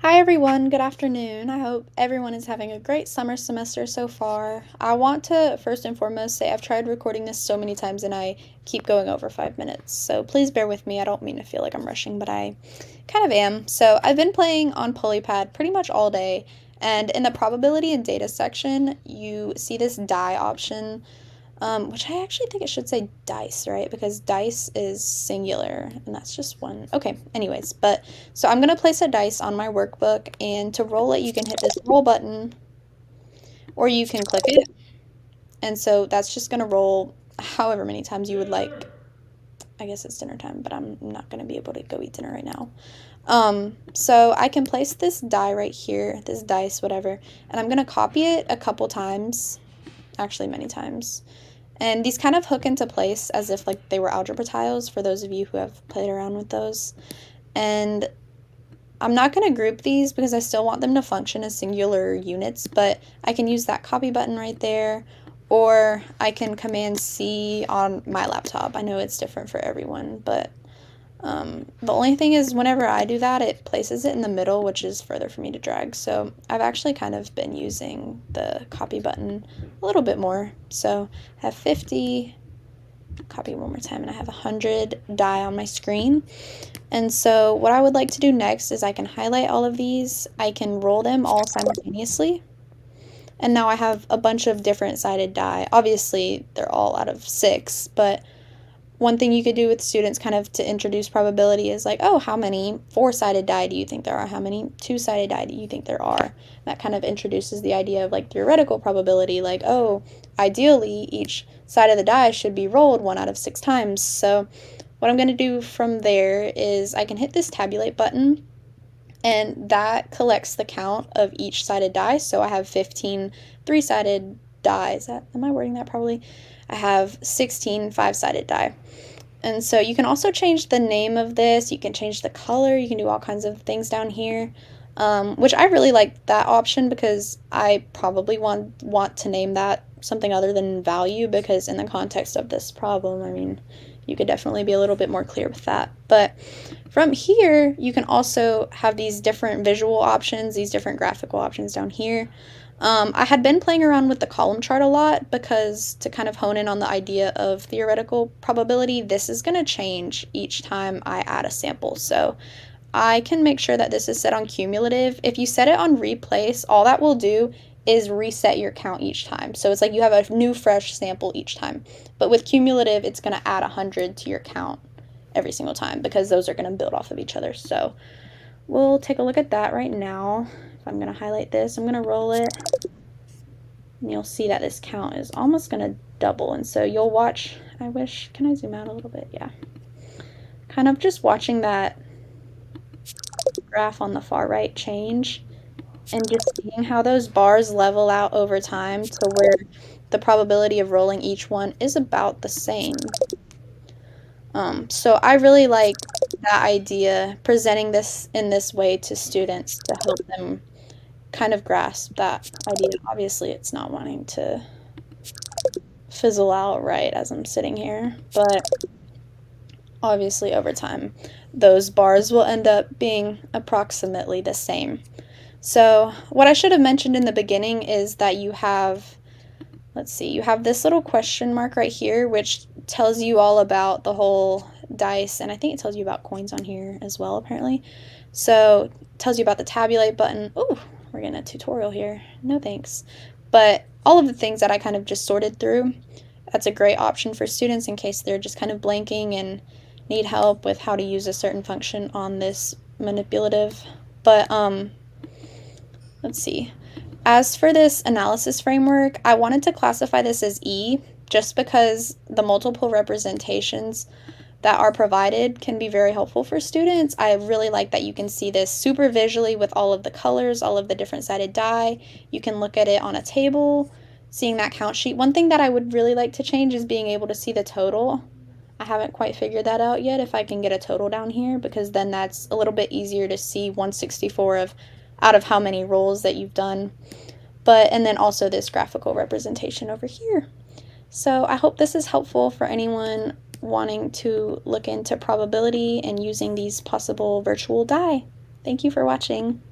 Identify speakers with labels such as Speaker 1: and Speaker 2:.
Speaker 1: Hi everyone, good afternoon. I hope everyone is having a great summer semester so far. I want to first and foremost say I've tried recording this so many times and I keep going over 5 minutes. So please bear with me. I don't mean to feel like I'm rushing, but I kind of am. So I've been playing on Polypad pretty much all day. And in the probability and data section, you see this die option, which I actually think it should say dice, right? Because dice is singular, and that's just one. Okay, anyways, but so I'm gonna place a dice on my workbook, and to roll it, you can hit this roll button, or you can click it, and so that's just gonna roll however many times you would like. I guess it's dinner time, but I'm not gonna be able to go eat dinner right now. So I can place this die right here, this dice, whatever, and I'm gonna copy it a couple times, actually many times. And these kind of hook into place as if like they were algebra tiles for those of you who have played around with those. And I'm not going to group these because I still want them to function as singular units, but I can use that copy button right there, or I can Command C on my laptop. I know it's different for everyone, but the only thing is whenever I do that, it places it in the middle, which is further for me to drag. So I've actually kind of been using the copy button a little bit more. So I have 50, copy one more time, and I have 100 die on my screen. And so what I would like to do next is I can highlight all of these. I can roll them all simultaneously. And now I have a bunch of different sided die. Obviously, they're all out of 6, but one thing you could do with students kind of to introduce probability is like, oh, how many four-sided die do you think there are? How many two-sided die do you think there are? That kind of introduces the idea of like theoretical probability, like, oh, ideally each side of the die should be rolled 1 out of 6 times. So what I'm going to do from there is I can hit this tabulate button, and that collects the count of each sided die. So I have 15 three-sided die. Am I wording that probably? I have 16 five-sided die. And so you can also change the name of this, you can change the color, you can do all kinds of things down here, which I really like that option because I probably want to name that something other than value, because in the context of this problem, I mean, you could definitely be a little bit more clear with that. But from here, you can also have these different visual options, these different graphical options down here. I had been playing around with the column chart a lot because to kind of hone in on the idea of theoretical probability, this is going to change each time I add a sample. So I can make sure that this is set on cumulative. If you set it on replace, all that will do is reset your count each time. So it's like you have a new fresh sample each time. But with cumulative, it's going to add 100 to your count every single time because those are going to build off of each other. So we'll take a look at that right now. If I'm going to highlight this, I'm going to roll it, and you'll see that this count is almost going to double. And so you'll watch, can I zoom out a little bit? Yeah. Kind of just watching that graph on the far right change and just seeing how those bars level out over time to where the probability of rolling each one is about the same. So I really like that idea, presenting this in this way to students to help them kind of grasp that idea. Obviously, it's not wanting to fizzle out right as I'm sitting here, but obviously over time, those bars will end up being approximately the same. So what I should have mentioned in the beginning is that you have, let's see, you have this little question mark right here, which tells you all about the whole dice, and I think it tells you about coins on here as well, apparently. So it tells you about the tabulate button. Ooh, we're getting a tutorial here. No thanks. But all of the things that I kind of just sorted through, that's a great option for students in case they're just kind of blanking and need help with how to use a certain function on this manipulative. But let's see. As for this analysis framework, I wanted to classify this as E just because the multiple representations that are provided can be very helpful for students. I really like that you can see this super visually with all of the colors, all of the different sided die. You can look at it on a table, seeing that count sheet. One thing that I would really like to change is being able to see the total. I haven't quite figured that out yet, if I can get a total down here, because then that's a little bit easier to see 164 of out of how many rolls that you've done. And then also this graphical representation over here. So I hope this is helpful for anyone wanting to look into probability and using these possible virtual die. Thank you for watching.